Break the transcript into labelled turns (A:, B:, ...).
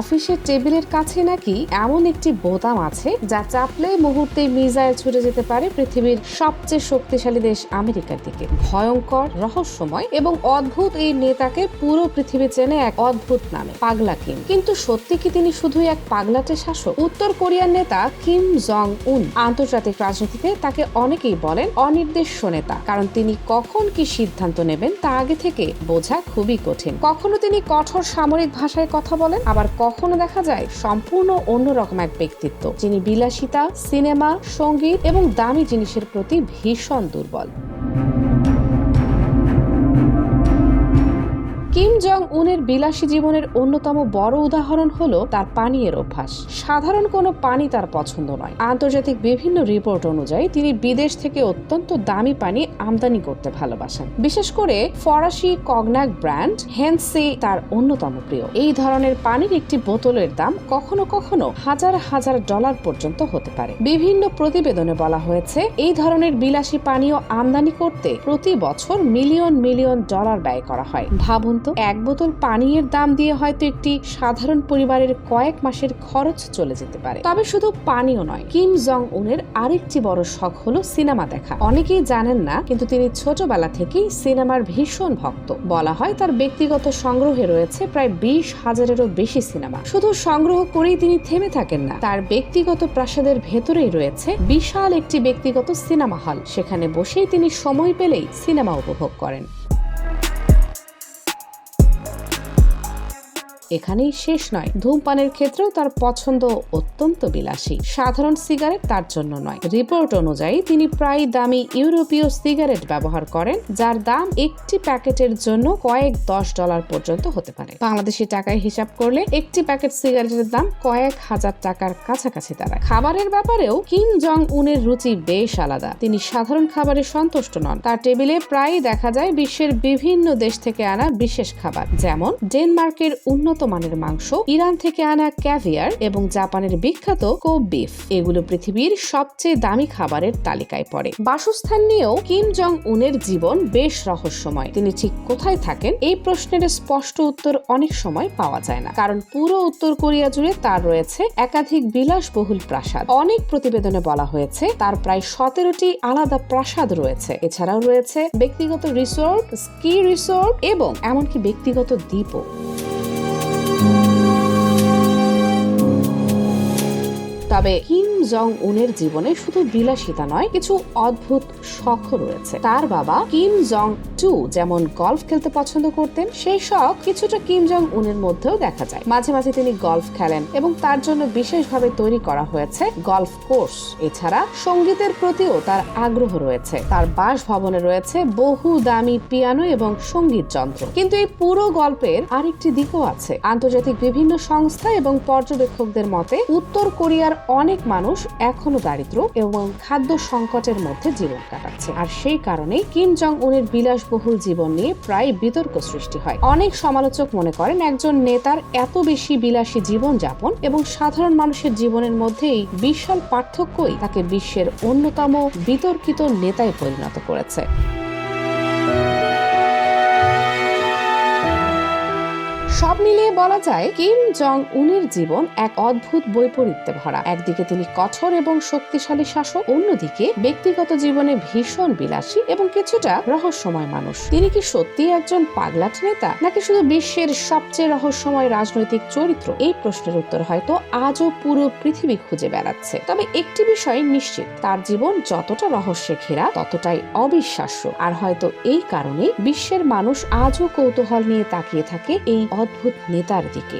A: অফিসের টেবিলের কাছে নাকি এমন একটি বোতাম আছে যা চাপলে মুহূর্তে মিসাইল ছুটে যেতে পারে পৃথিবীর সবচেয়ে শক্তিশালী দেশ আমেরিকার দিকে। ভয়ঙ্কর, রহস্যময় এবং অদ্ভুত এই নেতাকে পুরো পৃথিবী চেনে এক অদ্ভুত নামে, পাগলা কিম। কিন্তু সত্যি কি তিনি শুধুই এক পাগলাটে শাসক? উত্তর কোরিয়ার নেতা কিম জং উন আন্তর্জাতিক রাজনীতিতে তাকে অনেকেই বলেন অনির্দিষ্ট নেতা, কারণ তিনি কখন কি সিদ্ধান্ত নেবেন তা আগে থেকে বোঝা খুবই কঠিন। কখনো তিনি কঠোর সামরিক ভাষায় কথা বলেন, আবার কখনো দেখা যায় সম্পূর্ণ অন্যরকম এক ব্যক্তিত্ব যিনি বিলাসিতা, সিনেমা, সঙ্গীত এবং দামি জিনিসের প্রতি ভীষণ দুর্বল। কিম জং উনের বিলাসী জীবনের অন্যতম বড় উদাহরণ হলো তার পানীয়ের অভ্যাস। সাধারণ কোনো পানি তার পছন্দ নয়। আন্তর্জাতিক বিভিন্ন রিপোর্ট অনুযায়ী তিনি বিদেশ থেকে অত্যন্ত দামি পানি আমদানি করতে ভালোবাসেন। বিশেষ করে ফরাসি কগনাক ব্র্যান্ড হেনসি তার অন্যতম প্রিয়। এই ধরনের পানির একটি বোতলের দাম কখনো কখনো হাজার হাজার ডলার পর্যন্ত হতে পারে। বিভিন্ন প্রতিবেদনে বলা হয়েছে এই ধরনের বিলাসী পানীয় আমদানি করতে প্রতি বছর মিলিয়ন মিলিয়ন ডলার ব্যয় করা হয়। ভাবুন তো, এক বোতল পানীয়ের দাম দিয়ে হয়তো একটি সাধারণ পরিবারের কয়েক মাসের খরচ চলে যেতে পারে। তবে শুধু পানীয় নয়, কিম জং উনের আরেকটি বড় শখ হলো সিনেমা দেখা। অনেকেই জানেন না, কিন্তু তিনি ছোটবেলা থেকেই সিনেমার ভীষণ ভক্ত। বলা হয় তার ব্যক্তিগত সংগ্রহে রয়েছে প্রায় 20,000-এরও বেশি সিনেমা। শুধু সংগ্রহ করেই তিনি থেমে থাকেন না, তার ব্যক্তিগত প্রাসাদের ভেতরেই রয়েছে বিশাল একটি ব্যক্তিগত সিনেমা হল। সেখানে বসেই তিনি সময় পেলেই সিনেমা উপভোগ করেন। এখানেই শেষ নয়, ধূমপানের ক্ষেত্রেও তার পছন্দ অত্যন্ত বিলাসী। সাধারণ সিগারেট তার জন্য নয়। রিপোর্ট অনুযায়ী তিনি প্রায় দামি ইউরোপীয় সিগারেট ব্যবহার করেন, যার দাম একটি প্যাকেটের জন্য কয়েক $10 পর্যন্ত হতে পারে। বাংলাদেশি টাকায় হিসাব করলে একটি প্যাকেট সিগারেটের দাম কয়েক হাজার টাকার কাছাকাছি দাঁড়ায়। খাবারের ব্যাপারেও কিম জং উনের রুচি বেশ আলাদা। তিনি সাধারণ খাবারে সন্তুষ্ট নন। তার টেবিলে প্রায়ই দেখা যায় বিশ্বের বিভিন্ন দেশ থেকে আনা বিশেষ খাবার, যেমন ডেনমার্কের উন্নত মানের মাংস, ইরান থেকে আনা ক্যাভিয়ার এবং জাপানের বিখ্যাত কোব বিফ। এগুলো পৃথিবীর সবচেয়ে দামি খাবারের তালিকায় পড়ে। বাসস্থান নিয়েও কিম জং উনের জীবন বেশ রহস্যময়। তিনি ঠিক কোথায় থাকেন এই প্রশ্নের স্পষ্ট উত্তর অনেক সময় পাওয়া যায় না, কারণ পুরো উত্তর কোরিয়া জুড়ে তার রয়েছে একাধিক বিলাসবহুল প্রাসাদ। অনেক প্রতিবেদনে বলা হয়েছে তার প্রায় 17টি আলাদা প্রাসাদ রয়েছে। এছাড়াও রয়েছে ব্যক্তিগত রিসোর্ট, স্কি রিসোর্ট এবং এমনকি ব্যক্তিগত দ্বীপও। তবে কিম জং উনের জীবনে শুধু বিলাসিতা নয়, কিছু অদ্ভুত শখও রয়েছে। তার বাবা কিম জং টু যেমন গলফ খেলতে পছন্দ করতেন, সেই শখ কিছুটা কিম জং উনের মধ্যেও দেখা যায়। মাঝে মাঝে তিনি গলফ খেলেন এবং তার জন্য বিশেষভাবে তৈরি করা হয়েছে গলফ কোর্স। এছাড়া সঙ্গীতের প্রতিও তার আগ্রহ রয়েছে। তার বাসভবনে রয়েছে বহু দামি পিয়ানো এবং সঙ্গীত যন্ত্র। কিন্তু এই পুরো গল্পের আরেকটি দিকও আছে। আন্তর্জাতিক বিভিন্ন সংস্থা এবং পর্যবেক্ষকদের মতে উত্তর কোরিয়ার অনেক মানুষ এখনো দারিদ্র এবং খাদ্য সংকটের মধ্যে জীবন কাটাচ্ছে। আর সেই কারণেই কিম জং উনের বিলাসবহুল জীবন নিয়ে প্রায় বিতর্ক সৃষ্টি হয়। অনেক সমালোচক মনে করেন একজন নেতার এত বেশি বিলাসী জীবন যাপন এবং সাধারণ মানুষের জীবনের মধ্যে এই বিশাল পার্থক্যই তাকে বিশ্বের অন্যতম বিতর্কিত নেতায় পরিণত করেছে। সব মিলিয়ে বলা যায় কিম জং উনের জীবন এক অদ্ভুত বৈপরীত্যে ভরা। একদিকে তিনি কঠোর এবং শক্তিশালী শাসক, অন্যদিকে ব্যক্তিগত জীবনে ভীষণ বিলাসী এবং কিছুটা রহস্যময় মানুষ। তিনি কি সত্যিই একজন পাগলাট নেতা, নাকি শুধু বিশ্বের সবচেয়ে রহস্যময় রাজনৈতিক চরিত্র? এই প্রশ্নের উত্তর হয়তো আজও পুরো পৃথিবী খুঁজে বেড়াচ্ছে। তবে একটি বিষয় নিশ্চিত, তার জীবন যতটা রহস্যে ঘেরা ততটাই অবিশ্বাস্য। আর হয়তো এই কারণে বিশ্বের মানুষ আজও কৌতূহল নিয়ে তাকিয়ে থাকে এই অদ্ভুত নেতার দিকে।